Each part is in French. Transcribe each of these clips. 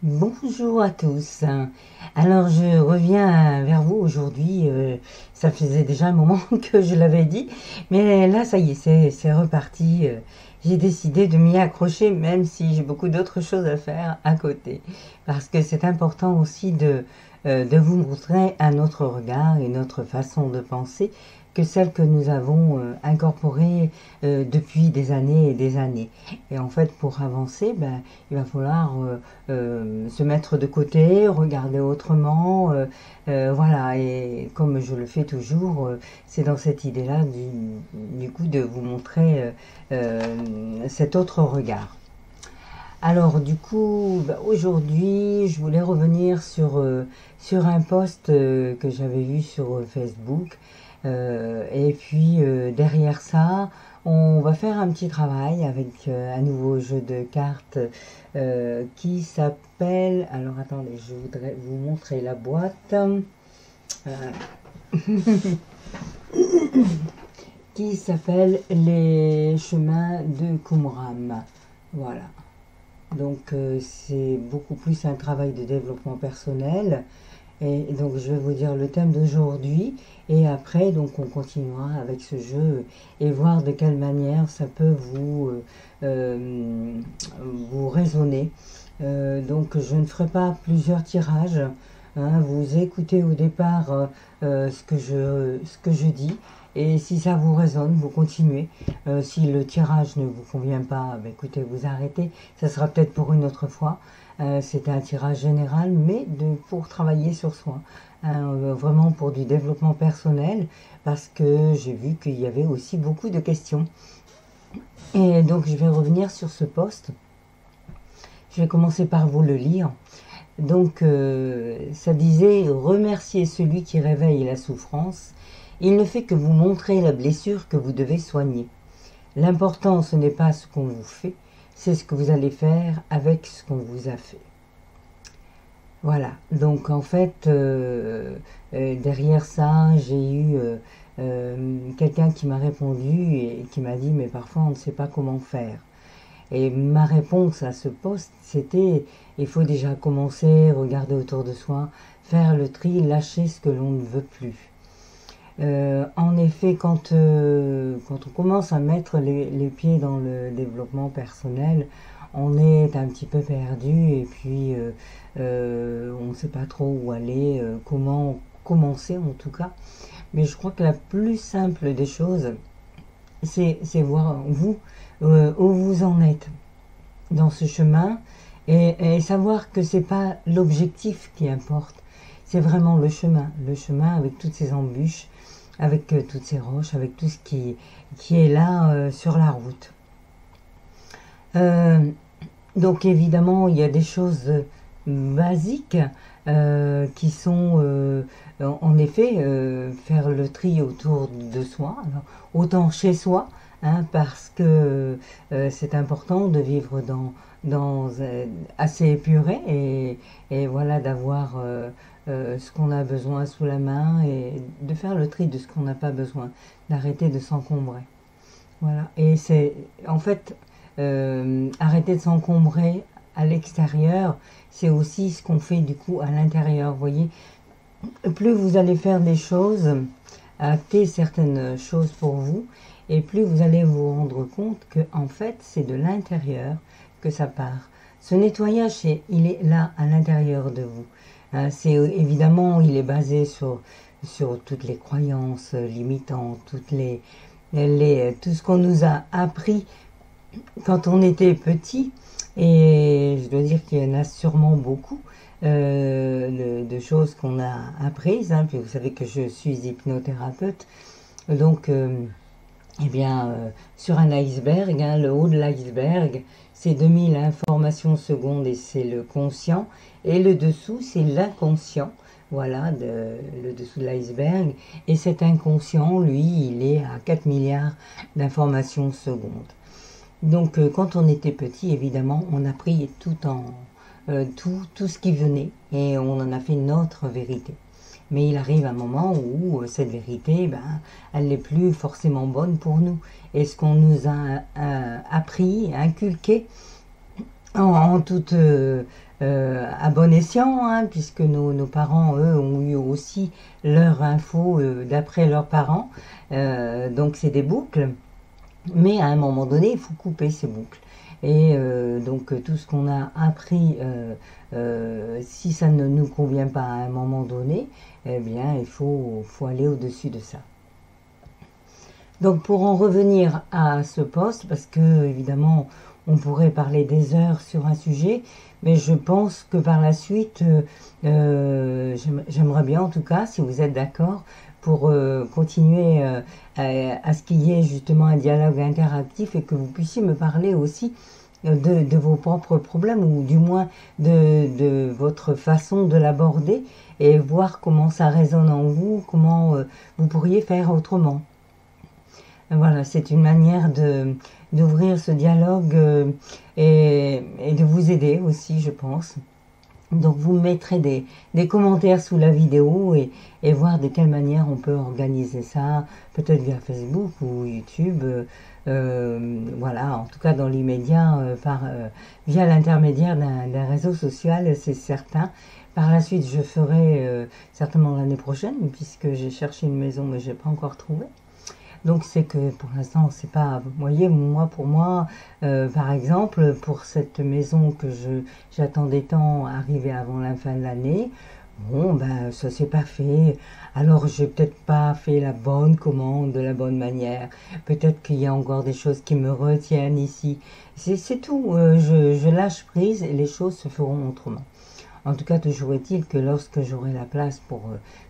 Bonjour à tous. Alors je reviens vers vous aujourd'hui. Ça faisait déjà un moment que je l'avais dit, mais là ça y est, c'est reparti. J'ai décidé de m'y accrocher, même si j'ai beaucoup d'autres choses à faire à côté, parce que c'est important aussi de vous montrer un autre regard, une autre façon de penser que celle que nous avons incorporée depuis des années et des années. Et en fait, pour avancer, ben, il va falloir se mettre de côté, regarder autrement, voilà. Et comme je le fais toujours, c'est dans cette idée-là du coup de vous montrer cet autre regard. Alors du coup, bah, aujourd'hui, je voulais revenir sur un post que j'avais vu sur Facebook. Et puis derrière ça, on va faire un petit travail avec un nouveau jeu de cartes qui s'appelle... Alors attendez, je voudrais vous montrer la boîte. Qui s'appelle Les chemins de Qumran. Voilà. Donc c'est beaucoup plus un travail de développement personnel. Et donc je vais vous dire le thème d'aujourd'hui et après donc on continuera avec ce jeu et voir de quelle manière ça peut vous raisonner. Donc je ne ferai pas plusieurs tirages. Hein, vous écoutez au départ ce que je dis et si ça vous résonne, vous continuez. Si le tirage ne vous convient pas, bah, écoutez, vous arrêtez. Ça sera peut-être pour une autre fois. C'est un tirage général, mais pour travailler sur soi. Hein, vraiment pour du développement personnel, parce que j'ai vu qu'il y avait aussi beaucoup de questions. Et donc je vais revenir sur ce post. Je vais commencer par vous le lire. Donc ça disait « Remerciez celui qui réveille la souffrance. Il ne fait que vous montrer la blessure que vous devez soigner. L'important, ce n'est pas ce qu'on vous fait, c'est ce que vous allez faire avec ce qu'on vous a fait. » Voilà, donc en fait, derrière ça, j'ai eu quelqu'un qui m'a répondu et qui m'a dit « Mais parfois, on ne sait pas comment faire. » Et ma réponse à ce post, c'était « Il faut déjà commencer, regarder autour de soi, faire le tri, lâcher ce que l'on ne veut plus. » En effet, quand on commence à mettre les pieds dans le développement personnel, on est un petit peu perdu et puis on ne sait pas trop où aller, comment commencer en tout cas. Mais je crois que la plus simple des choses, c'est voir vous, où vous en êtes dans ce chemin et savoir que c'est pas l'objectif qui importe, c'est vraiment le chemin avec toutes ces embûches, avec toutes ces roches, avec tout ce qui est là sur la route. Donc évidemment, il y a des choses basiques qui sont en effet faire le tri autour de soi, alors, autant chez soi, hein, parce que c'est important de vivre dans assez épuré et voilà d'avoir ce qu'on a besoin sous la main et de faire le tri de ce qu'on n'a pas besoin, d'arrêter de s'encombrer. Voilà, et c'est en fait arrêter de s'encombrer à l'extérieur, c'est aussi ce qu'on fait du coup à l'intérieur. Vous voyez, plus vous allez faire des choses, acter certaines choses pour vous, et plus vous allez vous rendre compte que en fait c'est de l'intérieur que ça part. Ce nettoyage, il est là à l'intérieur de vous. C'est évidemment, il est basé sur toutes les croyances limitantes, tout ce qu'on nous a appris quand on était petit, et je dois dire qu'il y en a sûrement beaucoup de choses qu'on a apprises. Hein, puis vous savez que je suis hypnothérapeute, donc eh bien, sur un iceberg, hein, le haut de l'iceberg, c'est 2000 informations secondes et c'est le conscient, et le dessous, c'est l'inconscient. Voilà, le dessous de l'iceberg. Et cet inconscient, lui, il est à 4 milliards d'informations secondes. Donc, quand on était petit, évidemment, on a pris tout ce qui venait et on en a fait notre vérité. Mais il arrive un moment où cette vérité, ben, elle n'est plus forcément bonne pour nous. Et ce qu'on nous a appris, inculqué, en toute à bon escient, hein, puisque nos parents, eux, ont eu aussi leur info d'après leurs parents. Donc c'est des boucles, mais à un moment donné, il faut couper ces boucles. Et donc tout ce qu'on a appris, si ça ne nous convient pas à un moment donné, eh bien il faut aller au-dessus de ça. Donc pour en revenir à ce poste, parce que évidemment on pourrait parler des heures sur un sujet, mais je pense que par la suite, j'aimerais bien en tout cas, si vous êtes d'accord, pour continuer à ce qu'il y ait justement un dialogue interactif et que vous puissiez me parler aussi de vos propres problèmes ou du moins de votre façon de l'aborder et voir comment ça résonne en vous, comment vous pourriez faire autrement. Voilà, c'est une manière d'ouvrir ce dialogue et de vous aider aussi, je pense. Donc vous mettrez des commentaires sous la vidéo et voir de quelle manière on peut organiser ça, peut-être via Facebook ou YouTube, voilà, en tout cas dans l'immédiat, via l'intermédiaire d'un réseau social, c'est certain. Par la suite, je ferai certainement l'année prochaine, puisque j'ai cherché une maison mais je n'ai pas encore trouvé. Donc c'est que pour l'instant, c'est pas, vous voyez, pour moi, par exemple, pour cette maison que j'attendais tant arriver avant la fin de l'année, bon, ben ça s'est pas fait. Alors j'ai peut-être pas fait la bonne commande de la bonne manière. Peut-être qu'il y a encore des choses qui me retiennent ici. C'est tout. Je lâche prise et les choses se feront autrement. En tout cas, toujours est-il que lorsque j'aurai la place pour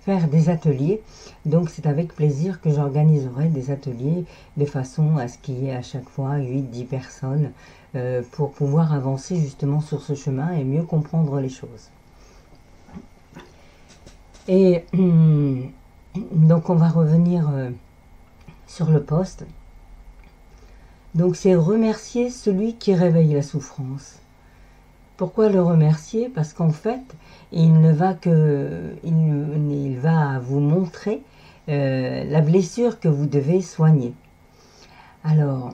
faire des ateliers, donc c'est avec plaisir que j'organiserai des ateliers de façon à ce qu'il y ait à chaque fois 8-10 personnes pour pouvoir avancer justement sur ce chemin et mieux comprendre les choses. Et donc on va revenir sur le poste. Donc c'est remercier celui qui réveille la souffrance. Pourquoi le remercier? Parce qu'en fait, il va vous montrer la blessure que vous devez soigner. Alors,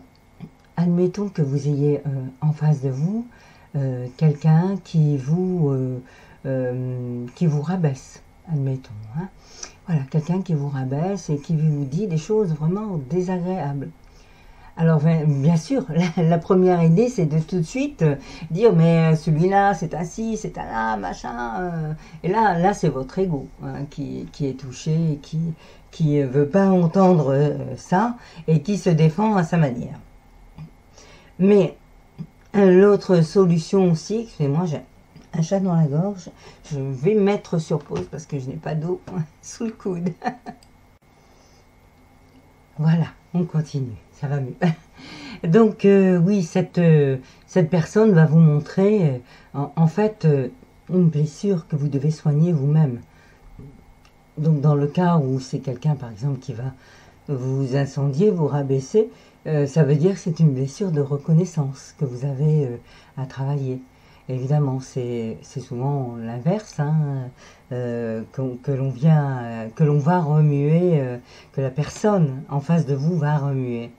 admettons que vous ayez en face de vous quelqu'un qui vous rabaisse, admettons. Hein. Voilà, quelqu'un qui vous rabaisse et qui vous dit des choses vraiment désagréables. Alors bien sûr, la première idée c'est de tout de suite dire mais celui-là c'est un ci, c'est un là, machin. Et là c'est votre ego hein, qui est touché, et qui veut pas entendre ça et qui se défend à sa manière. Mais l'autre solution aussi, excusez-moi, j'ai un chat dans la gorge, je vais me mettre sur pause parce que je n'ai pas d'eau sous le coude. Voilà, on continue, ça va mieux. Donc oui, cette personne va vous montrer en fait une blessure que vous devez soigner vous-même. Donc dans le cas où c'est quelqu'un par exemple qui va vous incendier, vous rabaisser, ça veut dire que c'est une blessure de reconnaissance que vous avez à travailler. Évidemment, c'est souvent l'inverse, hein, que l'on va remuer, que la personne en face de vous va remuer.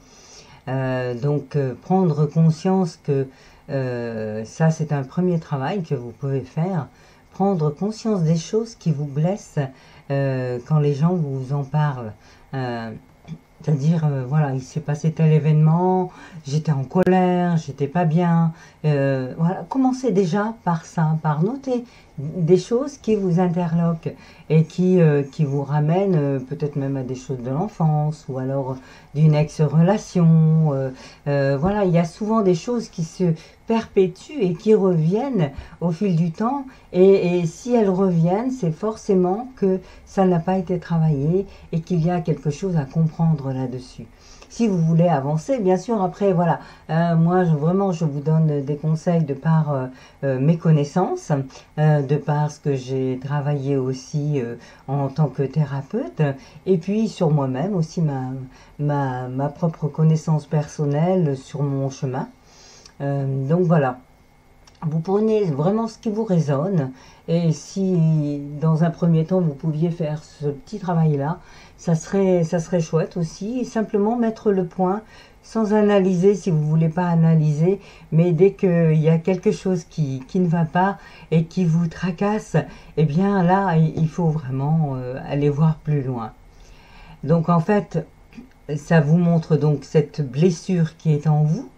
Donc prendre conscience que ça c'est un premier travail que vous pouvez faire, prendre conscience des choses qui vous blessent quand les gens vous en parlent. C'est-à-dire, voilà, il s'est passé tel événement, j'étais en colère, j'étais pas bien. Voilà, commencez déjà par ça, par noter des choses qui vous interloquent et qui vous ramènent peut-être même à des choses de l'enfance ou alors d'une ex-relation. Voilà, il y a souvent des choses qui se perpétuent et qui reviennent au fil du temps. Et si elles reviennent, c'est forcément que ça n'a pas été travaillé et qu'il y a quelque chose à comprendre là-dessus. Si vous voulez avancer, bien sûr, après, voilà, moi, vraiment, je vous donne des conseils de par mes connaissances, de par ce que j'ai travaillé aussi en tant que thérapeute, et puis sur moi-même aussi, ma propre connaissance personnelle sur mon chemin. Donc voilà. Vous prenez vraiment ce qui vous résonne et si dans un premier temps vous pouviez faire ce petit travail là, ça serait chouette aussi, et simplement mettre le point sans analyser si vous voulez pas analyser, mais dès qu'il y a quelque chose qui ne va pas et qui vous tracasse, eh bien là, il faut vraiment aller voir plus loin. Donc en fait, ça vous montre donc cette blessure qui est en vous.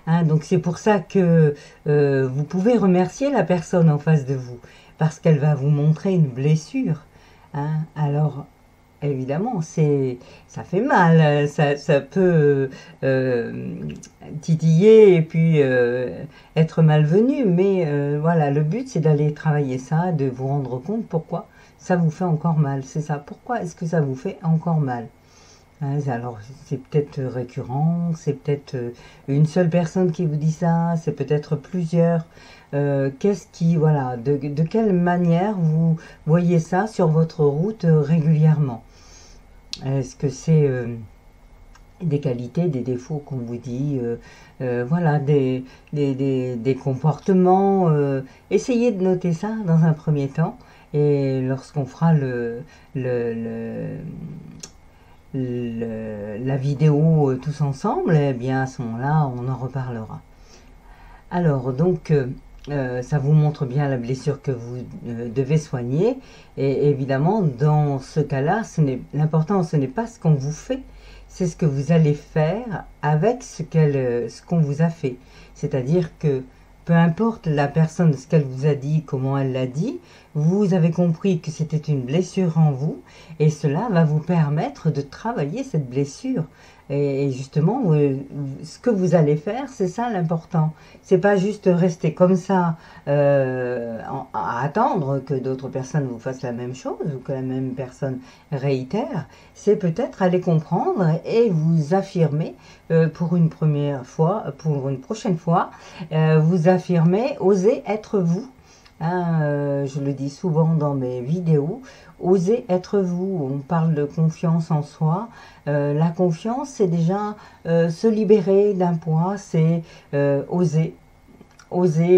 Hein, donc c'est pour ça que vous pouvez remercier la personne en face de vous, parce qu'elle va vous montrer une blessure. Hein. Alors évidemment, ça fait mal, ça peut titiller et puis être malvenu, mais voilà, le but c'est d'aller travailler ça, de vous rendre compte pourquoi ça vous fait encore mal. C'est ça, pourquoi est-ce que ça vous fait encore mal? Alors, c'est peut-être récurrent, c'est peut-être une seule personne qui vous dit ça, c'est peut-être plusieurs. Qu'est-ce qui, voilà, de quelle manière vous voyez ça sur votre route régulièrement? Est-ce que c'est des qualités, des défauts qu'on vous dit, voilà, des comportements? Essayez de noter ça dans un premier temps, et lorsqu'on fera la vidéo tous ensemble, eh bien à ce moment-là, on en reparlera. Alors, donc, ça vous montre bien la blessure que vous devez soigner. Et évidemment, dans ce cas-là, l'important, ce n'est pas ce qu'on vous fait, c'est ce que vous allez faire avec ce qu'on vous a fait. C'est-à-dire que peu importe la personne, ce qu'elle vous a dit, comment elle l'a dit, vous avez compris que c'était une blessure en vous, et cela va vous permettre de travailler cette blessure. Et justement, ce que vous allez faire, c'est ça l'important. C'est pas juste rester comme ça à attendre que d'autres personnes vous fassent la même chose ou que la même personne réitère. C'est peut-être aller comprendre et vous affirmer pour une première fois, pour une prochaine fois, vous affirmer, oser être vous. Hein, je le dis souvent dans mes vidéos, osez être vous. On parle de confiance en soi. La confiance, c'est déjà se libérer d'un poids, c'est oser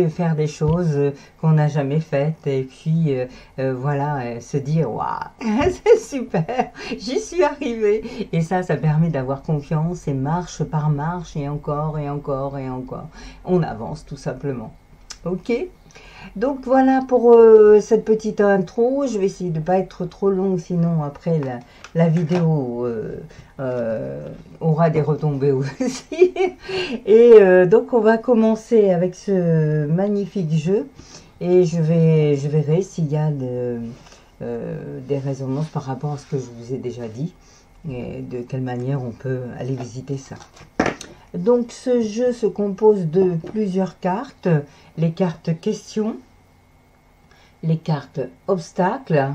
faire des choses qu'on n'a jamais faites, et puis voilà, se dire waouh, c'est super, j'y suis arrivée. Et ça permet d'avoir confiance, et marche par marche, et encore et encore et encore, on avance tout simplement. Ok. Donc voilà pour cette petite intro. Je vais essayer de ne pas être trop long, sinon après la vidéo aura des retombées aussi. Et donc on va commencer avec ce magnifique jeu, et je verrai s'il y a des résonances par rapport à ce que je vous ai déjà dit, et de quelle manière on peut aller visiter ça. Donc ce jeu se compose de plusieurs cartes, les cartes questions, les cartes obstacles,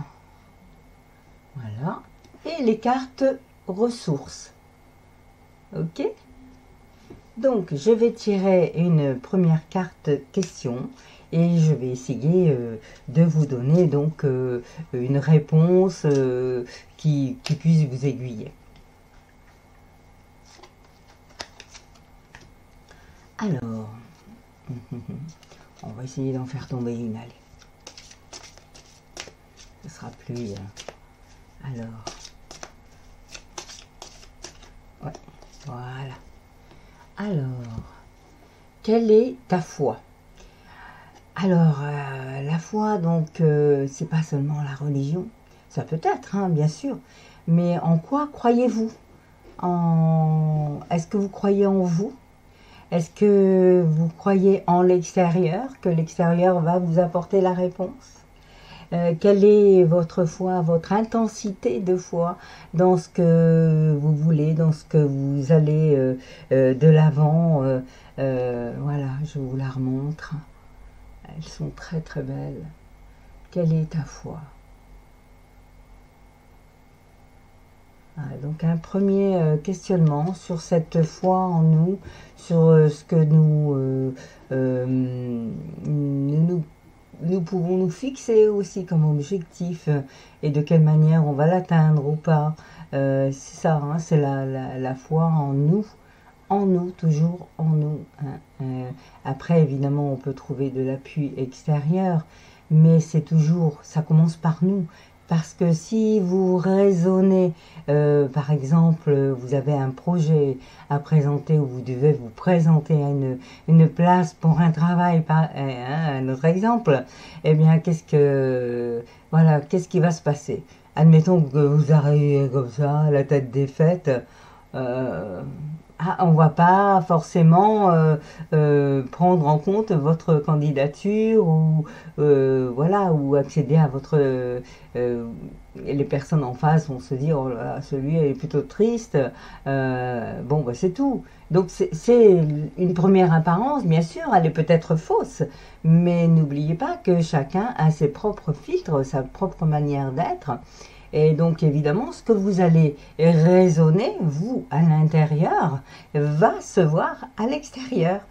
voilà, et les cartes ressources. Ok? Donc je vais tirer une première carte question, et je vais essayer de vous donner donc une réponse qui puisse vous aiguiller. Alors, on va essayer d'en faire tomber une, allez. Ce sera plus... alors, ouais, voilà. Alors, quelle est ta foi? Alors, la foi, donc, c'est pas seulement la religion. Ça peut être, hein, bien sûr. Mais en quoi croyez-vous? Est-ce que vous croyez en vous? Est-ce que vous croyez en l'extérieur, que l'extérieur va vous apporter la réponse? Quelle est votre foi, votre intensité de foi dans ce que vous voulez, dans ce que vous allez de l'avant? Voilà, je vous la remontre. Elles sont très très belles. Quelle est ta foi? Donc un premier questionnement sur cette foi en nous, sur ce que nous pouvons nous fixer aussi comme objectif, et de quelle manière on va l'atteindre ou pas. C'est ça, hein, c'est la foi en nous, toujours en nous. Hein. Après, évidemment, on peut trouver de l'appui extérieur, mais c'est toujours, ça commence par nous, parce que si vous raisonnez, par exemple, vous avez un projet à présenter ou vous devez vous présenter à une place pour un travail, un autre exemple, eh bien, voilà, qu'est-ce qui va se passer? Admettons que vous arrivez comme ça, la tête défaite, on ne va pas forcément prendre en compte votre candidature ou voilà, ou accéder à votre les personnes en face vont se dire oh là là, celui est plutôt triste, bon bah c'est tout. Donc c'est une première apparence, bien sûr, elle est peut-être fausse, mais n'oubliez pas que chacun a ses propres filtres, sa propre manière d'être. Et donc évidemment, ce que vous allez raisonner, vous, à l'intérieur, va se voir à l'extérieur.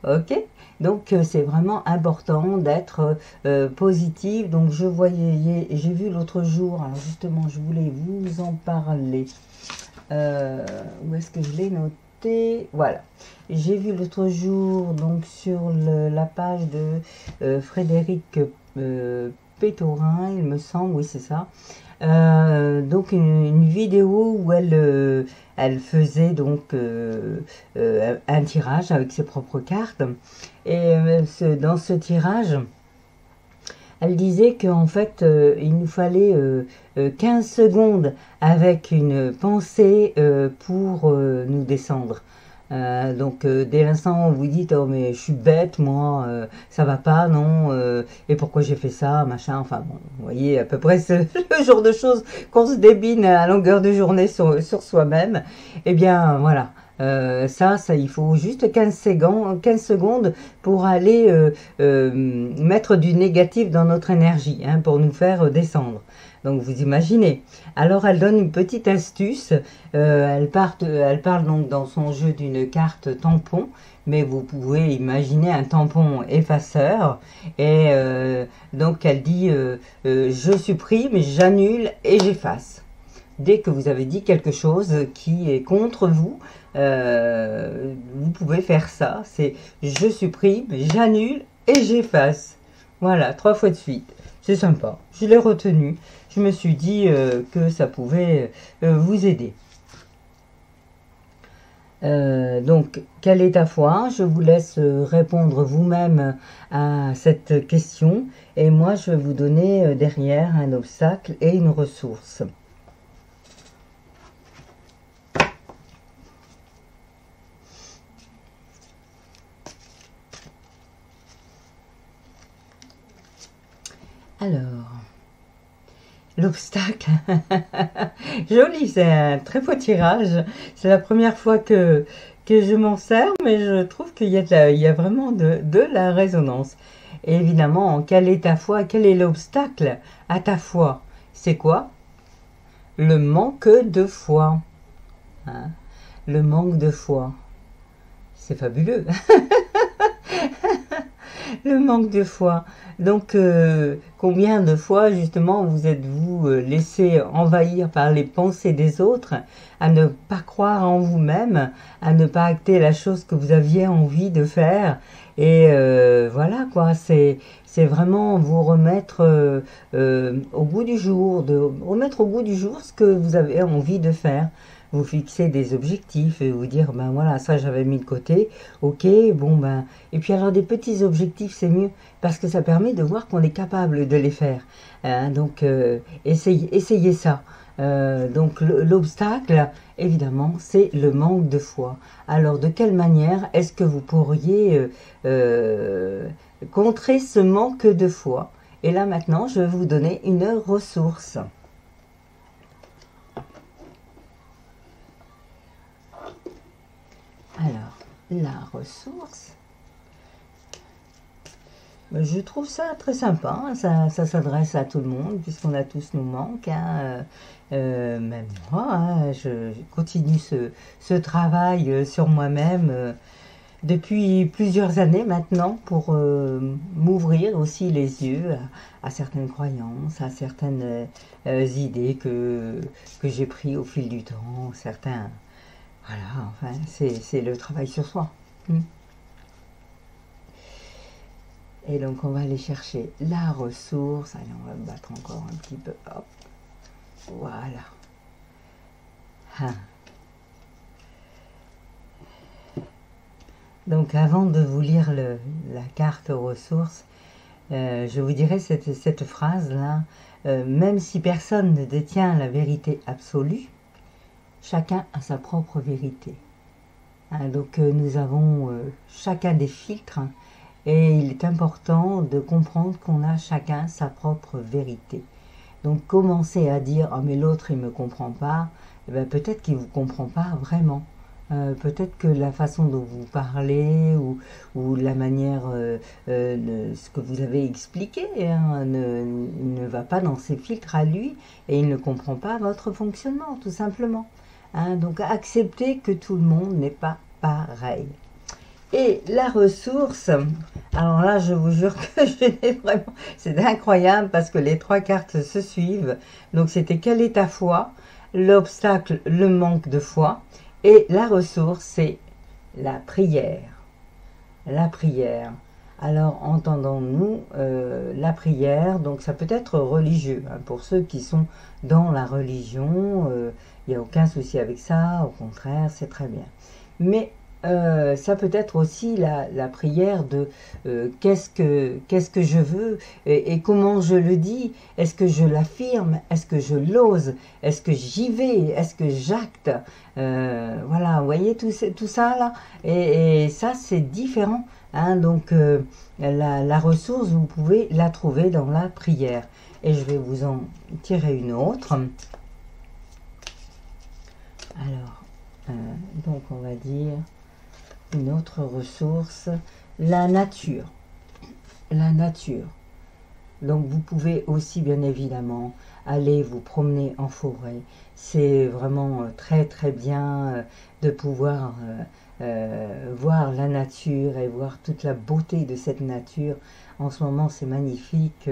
Ok? Donc c'est vraiment important d'être positif. Donc j'ai vu l'autre jour, alors justement je voulais vous en parler. Où est-ce que je l'ai noté? Voilà. J'ai vu l'autre jour donc sur la page de Frédéric Pétorin, il me semble, oui c'est ça. Donc une vidéo où elle faisait donc un tirage avec ses propres cartes et dans ce tirage elle disait qu'en fait il nous fallait 15 secondes avec une pensée pour nous descendre. Donc dès l'instant où vous dites oh mais je suis bête moi ça va pas non et pourquoi j'ai fait ça machin enfin bon vous voyez à peu près le genre de choses qu'on se débine à longueur de journée sur soi-même et bien voilà ça il faut juste 15 secondes pour aller mettre du négatif dans notre énergie hein, pour nous faire descendre. Donc vous imaginez. Alors elle donne une petite astuce. Elle parle donc dans son jeu d'une carte tampon, mais vous pouvez imaginer un tampon effaceur. Et donc elle dit je supprime, j'annule et j'efface. Dès que vous avez dit quelque chose qui est contre vous, vous pouvez faire ça. C'est je supprime, j'annule et j'efface. Voilà, 3 fois de suite. C'est sympa. Je l'ai retenu. Je me suis dit que ça pouvait vous aider. Donc, quelle est ta foi? Je vous laisse répondre vous-même à cette question. Et moi, je vais vous donner derrière un obstacle et une ressource. Alors, l'obstacle, joli, c'est un très beau tirage. C'est la première fois que je m'en sers, mais je trouve qu'il y a vraiment de la résonance. Et évidemment, quelle est ta foi? Quel est l'obstacle à ta foi? C'est quoi? Le manque de foi. Hein? Le manque de foi. C'est fabuleux. Le manque de foi. Donc, combien de fois, justement, vous êtes-vous laissé envahir par les pensées des autres, à ne pas croire en vous-même, à ne pas acter la chose que vous aviez envie de faire. Et voilà, quoi, c'est vraiment vous remettre au goût du jour, remettre au goût du jour ce que vous avez envie de faire. Vous fixez des objectifs et vous dire, ben voilà, ça j'avais mis de côté, ok, bon ben... Et puis alors des petits objectifs, c'est mieux, parce que ça permet de voir qu'on est capable de les faire. Hein, donc, essayez ça. Donc l'obstacle, évidemment, c'est le manque de foi. Alors de quelle manière est-ce que vous pourriez contrer ce manque de foi? Et là maintenant, je vais vous donner une ressource. Alors, la ressource, je trouve ça très sympa, hein, ça s'adresse à tout le monde, puisqu'on a tous nos manques, hein, même moi, hein, je continue ce travail sur moi-même depuis plusieurs années maintenant, pour m'ouvrir aussi les yeux à certaines croyances, à certaines idées que j'ai prises au fil du temps, certains... Voilà, enfin, c'est le travail sur soi. Et donc, on va aller chercher la ressource. Allez, on va battre encore un petit peu. Hop, Voilà. Ah. Donc avant de vous lire la carte ressources, je vous dirais cette phrase-là, même si personne ne détient la vérité absolue, chacun a sa propre vérité. Hein, donc nous avons chacun des filtres et il est important de comprendre qu'on a chacun sa propre vérité. Donc commencer à dire « Ah mais l'autre il ne me comprend pas », eh bien, peut-être qu'il ne vous comprend pas vraiment. Peut-être que la façon dont vous parlez ou la manière, ce que vous avez expliqué hein, ne va pas dans ses filtres à lui et il ne comprend pas votre fonctionnement tout simplement. Hein, donc acceptez que tout le monde n'est pas pareil. Et la ressource, alors là je vous jure que je n'ai vraiment, c'est incroyable parce que les 3 cartes se suivent. Donc c'était quelle est ta foi, l'obstacle, le manque de foi. Et la ressource, c'est la prière. La prière. Alors, entendons-nous, la prière, donc ça peut être religieux. Hein, pour ceux qui sont dans la religion, il n'y a aucun souci avec ça, au contraire, c'est très bien. Mais ça peut être aussi la prière de qu'est-ce que je veux et comment je le dis. Est-ce que je l'affirme? Est-ce que je l'ose? Est-ce que j'y vais? Est-ce que j'acte? Voilà, vous voyez tout ça là et ça c'est différent. Hein, donc la ressource, vous pouvez la trouver dans la prière. Et je vais vous en tirer une autre. Alors, donc on va dire... Une autre ressource, la nature. La nature. Donc vous pouvez aussi bien évidemment aller vous promener en forêt. C'est vraiment très très bien de pouvoir voir la nature et voir toute la beauté de cette nature. En ce moment c'est magnifique.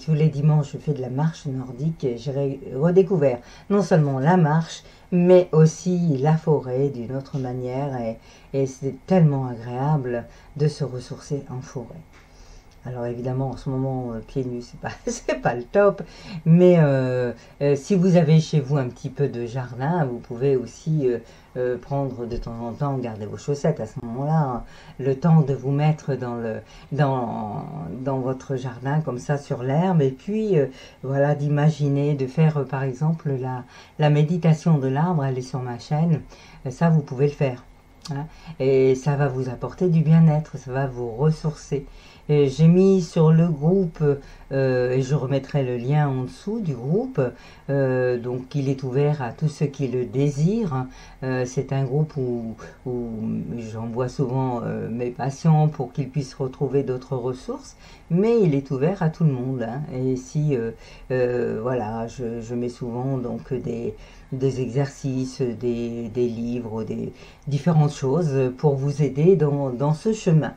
Tous les dimanches je fais de la marche nordique et j'ai redécouvert non seulement la marche mais aussi la forêt d'une autre manière et c'est tellement agréable de se ressourcer en forêt. Alors évidemment en ce moment pieds nus c'est pas le top, mais si vous avez chez vous un petit peu de jardin, vous pouvez aussi prendre de temps en temps, garder vos chaussettes à ce moment-là, hein, le temps de vous mettre dans votre jardin comme ça sur l'herbe et puis voilà d'imaginer de faire par exemple la méditation de l'arbre, elle est sur ma chaîne, ça vous pouvez le faire. Hein, et ça va vous apporter du bien-être, ça va vous ressourcer. J'ai mis sur le groupe, et je remettrai le lien en dessous du groupe, donc il est ouvert à tous ceux qui le désirent. C'est un groupe où j'envoie souvent mes patients pour qu'ils puissent retrouver d'autres ressources, mais il est ouvert à tout le monde. Hein, et si, voilà, je mets souvent donc des exercices, des livres, des différentes choses pour vous aider dans ce chemin.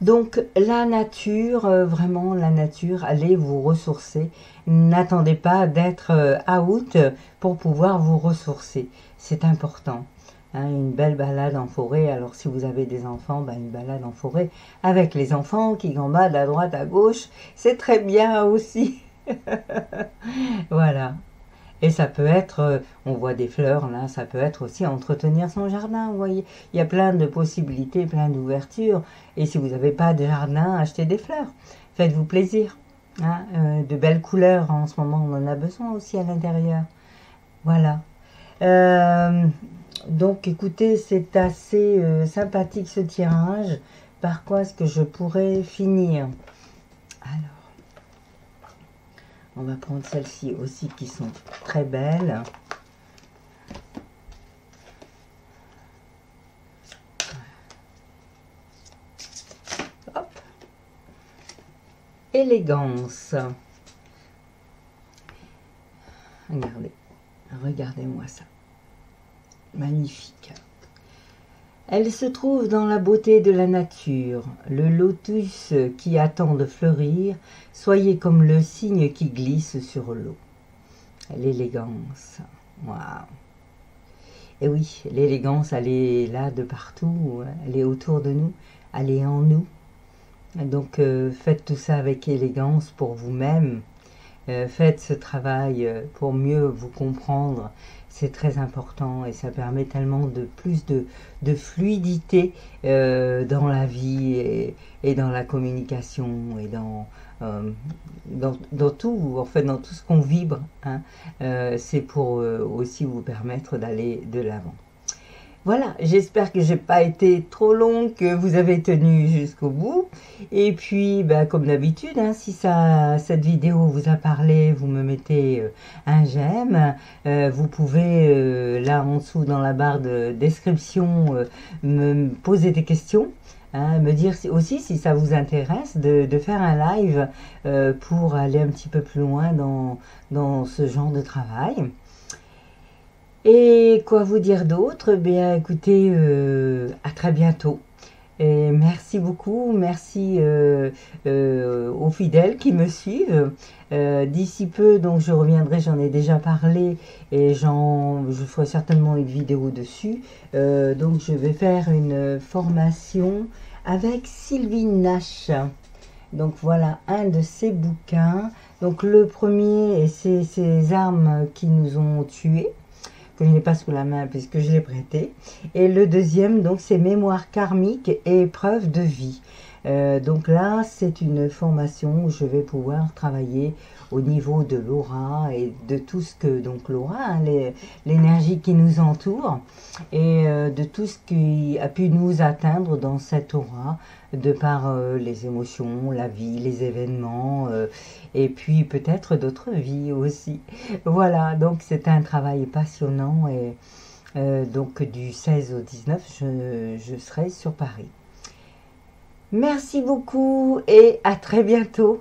Donc la nature, vraiment la nature, allez vous ressourcer. N'attendez pas d'être out pour pouvoir vous ressourcer. C'est important. Hein, une belle balade en forêt. Alors si vous avez des enfants, ben, une balade en forêt avec les enfants qui gambadent à droite, à gauche, c'est très bien aussi. Voilà. Et ça peut être, on voit des fleurs là, ça peut être aussi entretenir son jardin, vous voyez. Il y a plein de possibilités, plein d'ouvertures. Et si vous n'avez pas de jardin, achetez des fleurs. Faites-vous plaisir. Hein, de belles couleurs, en ce moment, on en a besoin aussi à l'intérieur. Voilà. Donc écoutez, c'est assez sympathique ce tirage. Par quoi est-ce que je pourrais finir? Alors. On va prendre celles-ci aussi qui sont très belles. Hop. Élégance. Regardez. Regardez-moi ça. Magnifique. Elle se trouve dans la beauté de la nature, le lotus qui attend de fleurir, soyez comme le cygne qui glisse sur l'eau. L'élégance, waouh! Et oui, l'élégance, elle est là de partout, elle est autour de nous, elle est en nous. Donc faites tout ça avec élégance pour vous-même faites ce travail pour mieux vous comprendre. C'est très important et ça permet tellement de plus de fluidité dans la vie et dans la communication et dans tout, en fait, dans tout ce qu'on vibre, hein. C'est pour aussi vous permettre d'aller de l'avant. Voilà, j'espère que j'ai pas été trop long, que vous avez tenu jusqu'au bout. Et puis, bah, comme d'habitude, hein, si cette vidéo vous a parlé, vous me mettez un j'aime. Vous pouvez, là en dessous dans la barre de description, me poser des questions. Hein, me dire aussi si ça vous intéresse de faire un live pour aller un petit peu plus loin dans ce genre de travail. Et quoi vous dire d'autre? Bien, écoutez, à très bientôt. Et merci beaucoup, merci aux fidèles qui me suivent. D'ici peu, donc je reviendrai, j'en ai déjà parlé et je ferai certainement une vidéo dessus. Donc je vais faire une formation avec Sylvie Nash. Donc voilà un de ses bouquins. Donc le premier, c'est ces armes qui nous ont tués, que je n'ai pas sous la main puisque je l'ai prêté. Et le deuxième, donc, c'est Mémoire karmique et épreuve de vie. Donc là, c'est une formation où je vais pouvoir travailler au niveau de l'aura et de tout ce que, donc l'aura, hein, l'énergie qui nous entoure et de tout ce qui a pu nous atteindre dans cette aura, de par les émotions, la vie, les événements, et puis peut-être d'autres vies aussi. Voilà, donc c'est un travail passionnant et donc du 16 au 19, je serai sur Paris. Merci beaucoup et à très bientôt.